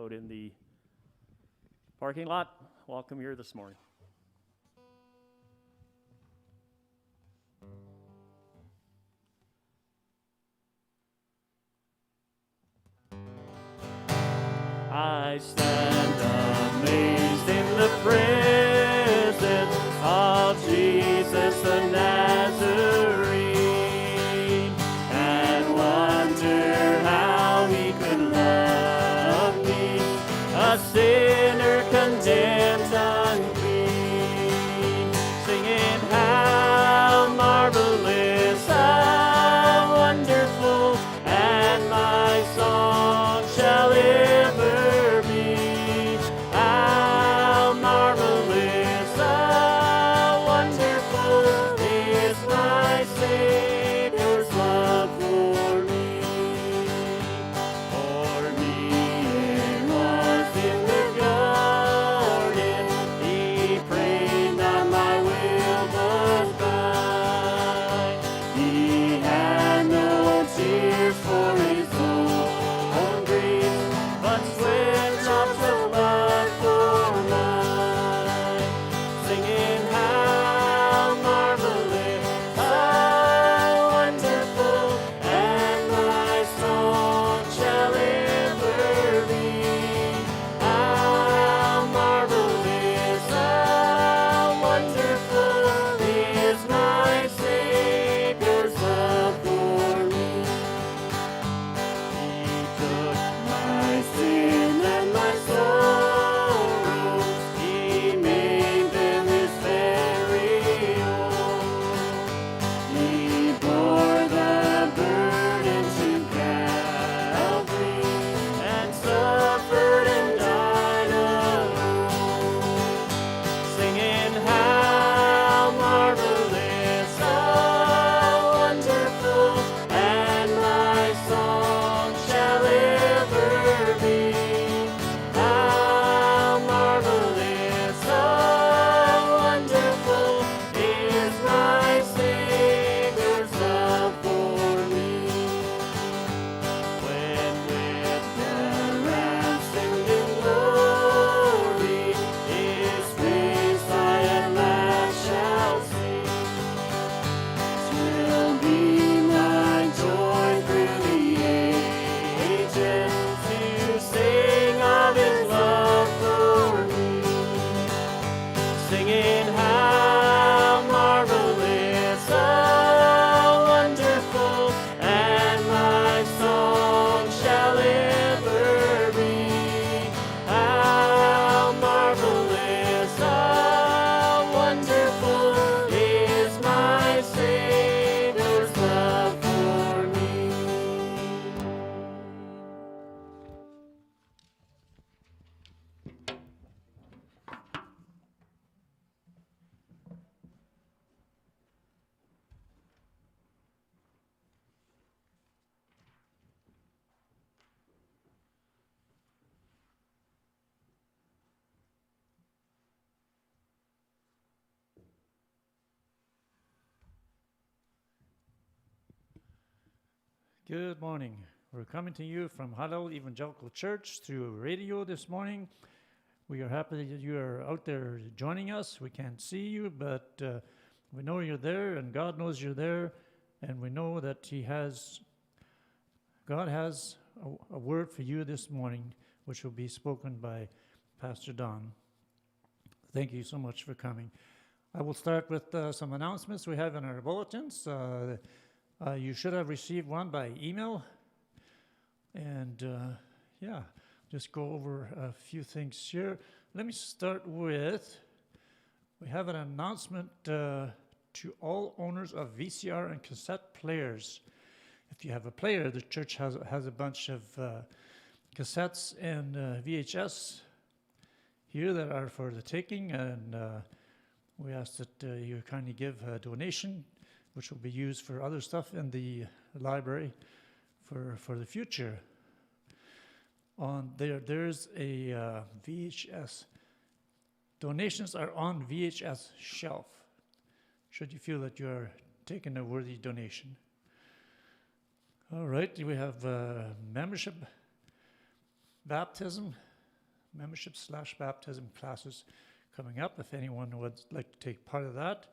out in the parking lot, welcome here this morning. I stand amazed in the presence of Jesus the Nazarene, and wonder how he could love me, a sinner condemned unclean, singing how marvelous, how wonderful, and my song shall ever be. How marvelous, how wonderful is my Savior's love for me. For me it was in the garden, he prayed not my will but thine. He had no tears for his own grief, but sweat drops of blood for mine, singing how marvelous, how wonderful, and my song shall ever be. How marvelous, how wonderful is my Savior's love for me. He took my sin and my sorrows, he made them his very own. He bore the burden to Calvary and suffered and died alone, singing how marvelous, how wonderful, and my song shall ever be. How marvelous, how wonderful is my Savior's love for me. When with the ransomed in glory, his face I at last shall see, 'twill be my joy through the ages to sing of his love for me, singing how marvelous, how wonderful, and my song shall ever be. How marvelous, how wonderful is my Savior's love for me. Good morning. We're coming to you from Huddle Evangelical Church through radio this morning. We are happy that you are out there joining us. We can't see you, but we know you're there, and God knows you're there, and we know that God has a word for you this morning, which will be spoken by Pastor Don. Thank you so much for coming. I will start with some announcements we have in our bulletins. You should have received one by email. And just go over a few things here. Let me start with, we have an announcement to all owners of VCR and cassette players. If you have a player, the church has a bunch of cassettes and VHS here that are for the taking, and we ask that you kindly give a donation, which will be used for other stuff in the library for the future. There's a VHS. Donations are on VHS shelf, should you feel that you are taking a worthy donation. All right, we have membership, baptism, membership/baptism classes coming up. If anyone would like to take part of that,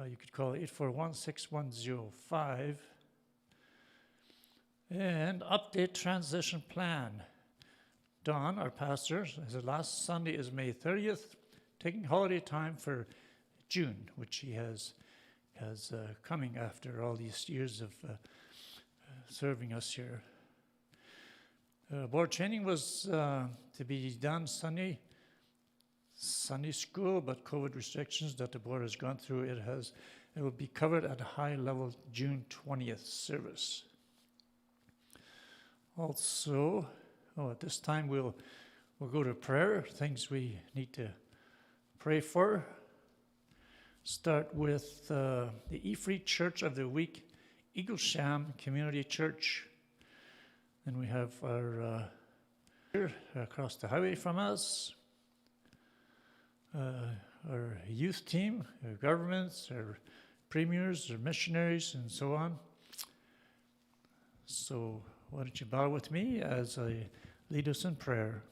you could call 841-6105. And update transition plan. Don, our pastor, said last Sunday is May 30th, taking holiday time for June, which he has coming after all these years of serving us here. Board training was to be done Sunday school, but COVID restrictions that the board has gone through, it will be covered at a high level June 20th service. Also, at this time we'll go to prayer, things we need to pray for. Start with the Efree Church of the Week, Eaglesham Community Church. Then we have our here across the highway from us, our youth team, our governments, our premiers, our missionaries, and so on. So why don't you bow with me as I lead us in prayer.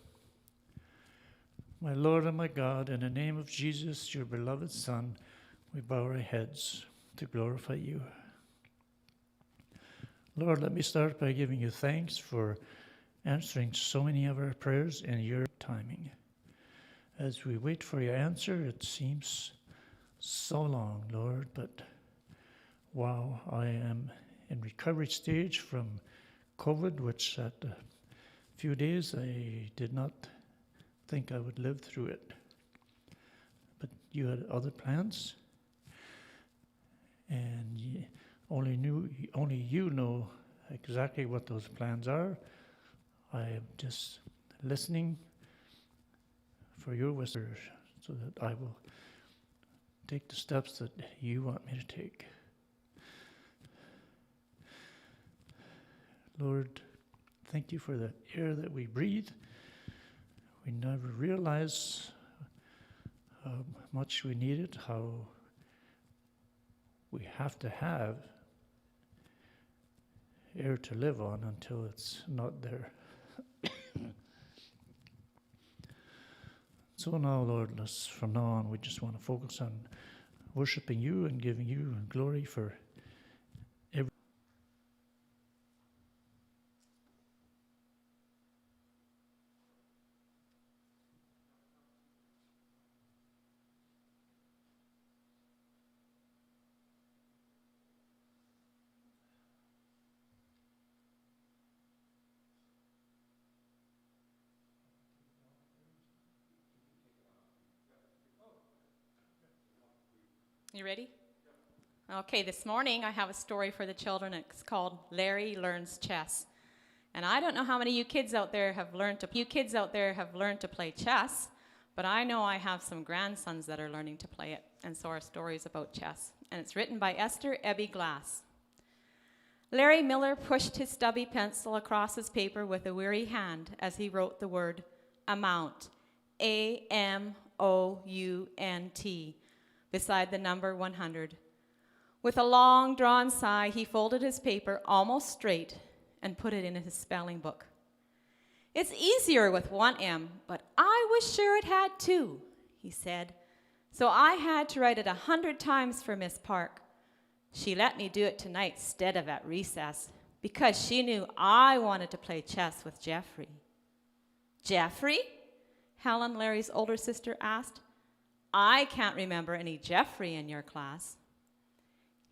My Lord and my God, in the name of Jesus, your beloved Son, we bow our heads to glorify you. Lord, let me start by giving you thanks for answering so many of our prayers in your timing. As we wait for your answer, it seems so long, Lord, but wow, I am in recovery stage from COVID, which at a few days I did not think I would live through it. But you had other plans, and only you know exactly what those plans are. I am just listening for your whispers so that I will take the steps that you want me to take. Lord, thank you for the air that we breathe. We never realize how much we need it, how we have to have air to live on until it's not there. So now, Lord, from now on, we just want to focus on worshiping you and giving you glory for every. You ready? Okay, this morning I have a story for the children. It's called Larry Learns Chess. And I don't know how many of you kids out there have learned to play chess, but I know I have some grandsons that are learning to play it, and so our story is about chess. And it's written by Esther Ebby Glass. Larry Miller pushed his stubby pencil across his paper with a weary hand as he wrote the word amount, A-M-O-U-N-T, beside the number 100. With a long drawn sigh, he folded his paper almost straight and put it in his spelling book. It's easier with one M, but I was sure it had two, he said. So I had to write it 100 times for Miss Park. She let me do it tonight instead of at recess because she knew I wanted to play chess with Jeffrey. Jeffrey? Helen, Larry's older sister, asked. I can't remember any Jeffrey in your class.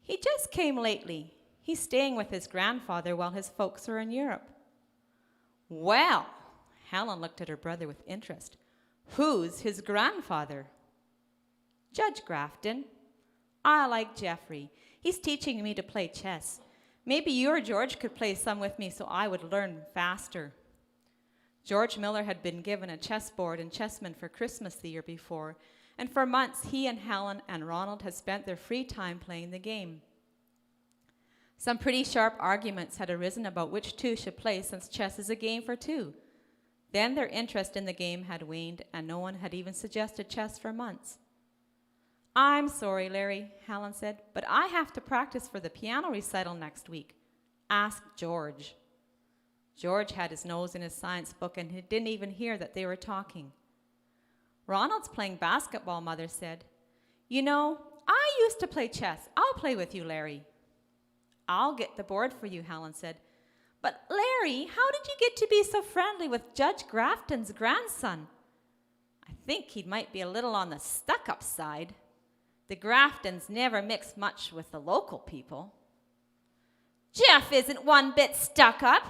He just came lately. He's staying with his grandfather while his folks are in Europe. Well, Helen looked at her brother with interest. Who's his grandfather? Judge Grafton. I like Jeffrey. He's teaching me to play chess. Maybe you or George could play some with me so I would learn faster. George Miller had been given a chessboard and chessmen for Christmas the year before, and for months he and Helen and Ronald had spent their free time playing the game. Some pretty sharp arguments had arisen about which two should play since chess is a game for two. Then their interest in the game had waned, and no one had even suggested chess for months. I'm sorry, Larry, Helen said, but I have to practice for the piano recital next week. Ask George. George had his nose in his science book and he didn't even hear that they were talking. Ronald's playing basketball, Mother said. You know, I used to play chess. I'll play with you, Larry. I'll get the board for you, Helen said. But Larry, how did you get to be so friendly with Judge Grafton's grandson? I think he might be a little on the stuck-up side. The Graftons never mix much with the local people. Jeff isn't one bit stuck up,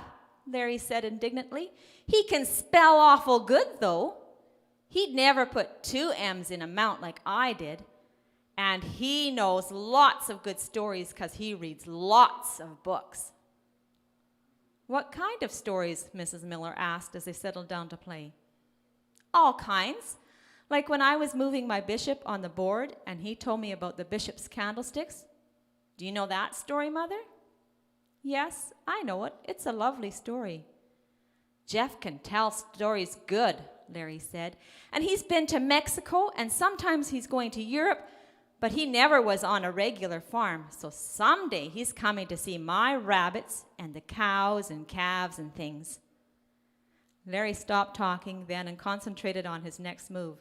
Larry said indignantly. He can spell awful good, though. He'd never put 2 M's in a mount like I did. And he knows lots of good stories because he reads lots of books. What kind of stories? Mrs. Miller asked as they settled down to play. All kinds. Like when I was moving my bishop on the board and he told me about the bishop's candlesticks. Do you know that story, Mother? Yes, I know it. It's a lovely story. Jeff can tell stories good, Larry said. And he's been to Mexico and sometimes he's going to Europe, but he never was on a regular farm. So someday he's coming to see my rabbits and the cows and calves and things. Larry stopped talking then and concentrated on his next move.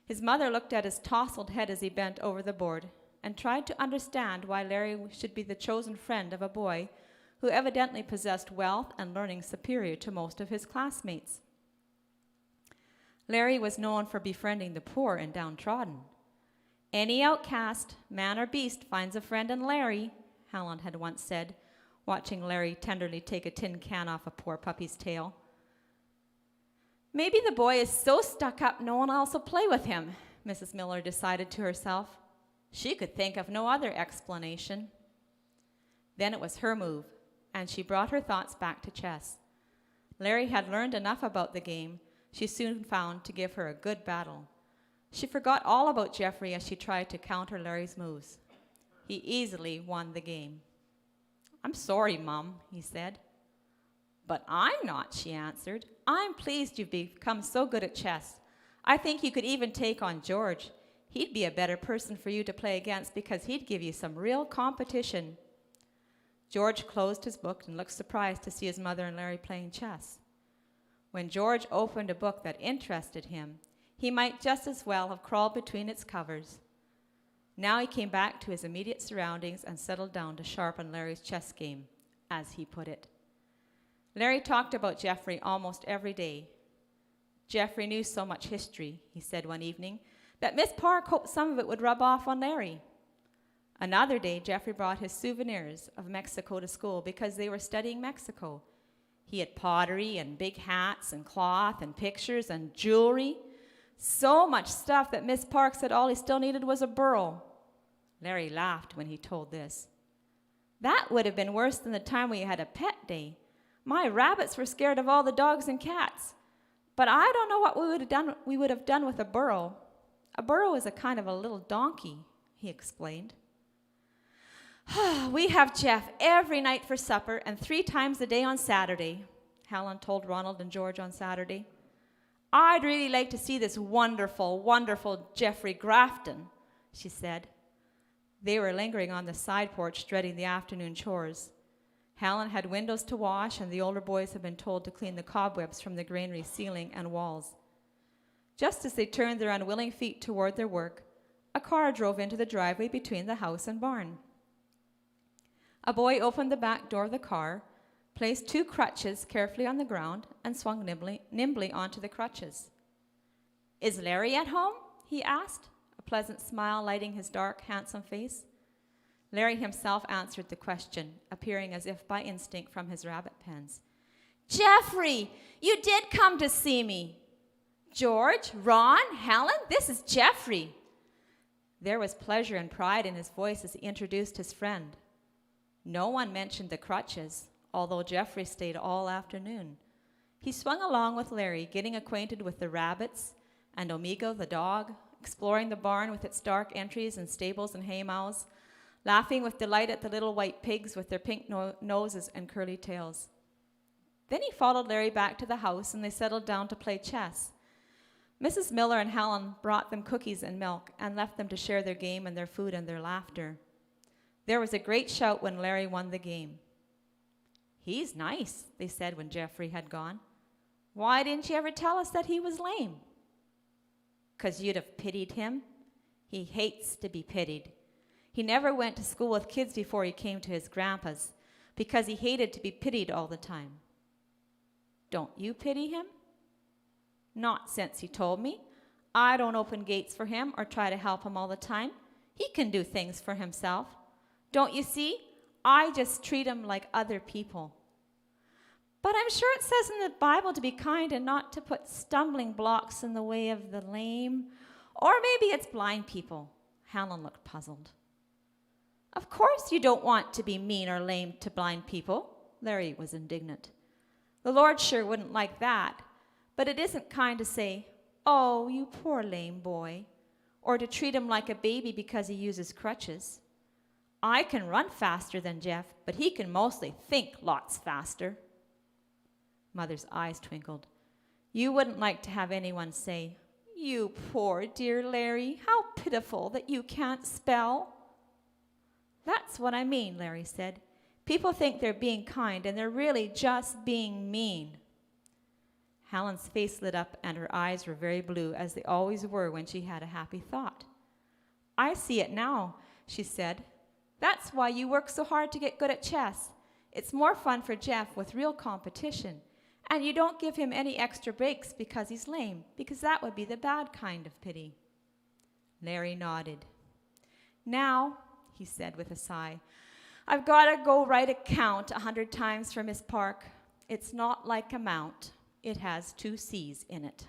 His mother looked at his tousled head as he bent over the board and tried to understand why Larry should be the chosen friend of a boy who evidently possessed wealth and learning superior to most of his classmates. Larry was known for befriending the poor and downtrodden. Any outcast, man or beast, finds a friend in Larry, Helen had once said, watching Larry tenderly take a tin can off a poor puppy's tail. Maybe the boy is so stuck up no one else will play with him, Mrs. Miller decided to herself. She could think of no other explanation. Then it was her move, and she brought her thoughts back to chess. Larry had learned enough about the game, she soon found, to give her a good battle. She forgot all about Jeffrey as she tried to counter Larry's moves. He easily won the game. I'm sorry, Mom, he said. But I'm not, she answered. I'm pleased you've become so good at chess. I think you could even take on George. He'd be a better person for you to play against because he'd give you some real competition. George closed his book and looked surprised to see his mother and Larry playing chess. When George opened a book that interested him, he might just as well have crawled between its covers. Now he came back to his immediate surroundings and settled down to sharpen Larry's chess game, as he put it. Larry talked about Jeffrey almost every day. Jeffrey knew so much history, he said one evening, that Miss Park hoped some of it would rub off on Larry. Another day, Jeffrey brought his souvenirs of Mexico to school because they were studying Mexico. He had pottery and big hats and cloth and pictures and jewelry. So much stuff that Miss Park said all he still needed was a burro. Larry laughed when he told this. That would have been worse than the time we had a pet day. My rabbits were scared of all the dogs and cats. But I don't know what we would have done with a burro. A burro is a kind of a little donkey, he explained. We have Jeff every night for supper and 3 times a day on Saturday, Helen told Ronald and George on Saturday. I'd really like to see this wonderful, wonderful Jeffrey Grafton, she said. They were lingering on the side porch dreading the afternoon chores. Helen had windows to wash, and the older boys had been told to clean the cobwebs from the granary ceiling and walls. Just as they turned their unwilling feet toward their work, a car drove into the driveway between the house and barn. A boy opened the back door of the car, placed 2 crutches carefully on the ground, and swung nimbly onto the crutches. Is Larry at home? He asked, a pleasant smile lighting his dark, handsome face. Larry himself answered the question, appearing as if by instinct from his rabbit pens. Jeffrey, you did come to see me. George, Ron, Helen, this is Jeffrey. There was pleasure and pride in his voice as he introduced his friend. No one mentioned the crutches, although Jeffrey stayed all afternoon. He swung along with Larry, getting acquainted with the rabbits and Omega the dog, exploring the barn with its dark entries and stables and haymows, laughing with delight at the little white pigs with their pink noses and curly tails. Then he followed Larry back to the house, and they settled down to play chess. Mrs. Miller and Helen brought them cookies and milk and left them to share their game and their food and their laughter. There was a great shout when Larry won the game. "He's nice," they said when Jeffrey had gone. "Why didn't you ever tell us that he was lame?" "'Cause you'd have pitied him. He hates to be pitied. He never went to school with kids before he came to his grandpa's because he hated to be pitied all the time." "Don't you pity him?" "Not since he told me. I don't open gates for him or try to help him all the time. He can do things for himself. Don't you see? I just treat him like other people." "But I'm sure it says in the Bible to be kind and not to put stumbling blocks in the way of the lame. Or maybe it's blind people." Helen looked puzzled. "Of course you don't want to be mean or lame to blind people." Larry was indignant. "The Lord sure wouldn't like that. But it isn't kind to say, 'Oh, you poor lame boy,' or to treat him like a baby because he uses crutches. I can run faster than Jeff, but he can mostly think lots faster." Mother's eyes twinkled. "You wouldn't like to have anyone say, 'You poor dear Larry, how pitiful that you can't spell.'" "That's what I mean," Larry said. "People think they're being kind, and they're really just being mean." Helen's face lit up, and her eyes were very blue, as they always were when she had a happy thought. "I see it now," she said. "That's why you work so hard to get good at chess. It's more fun for Jeff with real competition. And you don't give him any extra breaks because he's lame, because that would be the bad kind of pity." Larry nodded. "Now," he said with a sigh, "I've got to go write a count 100 times for Miss Park. It's not like a mount. It has 2 C's in it."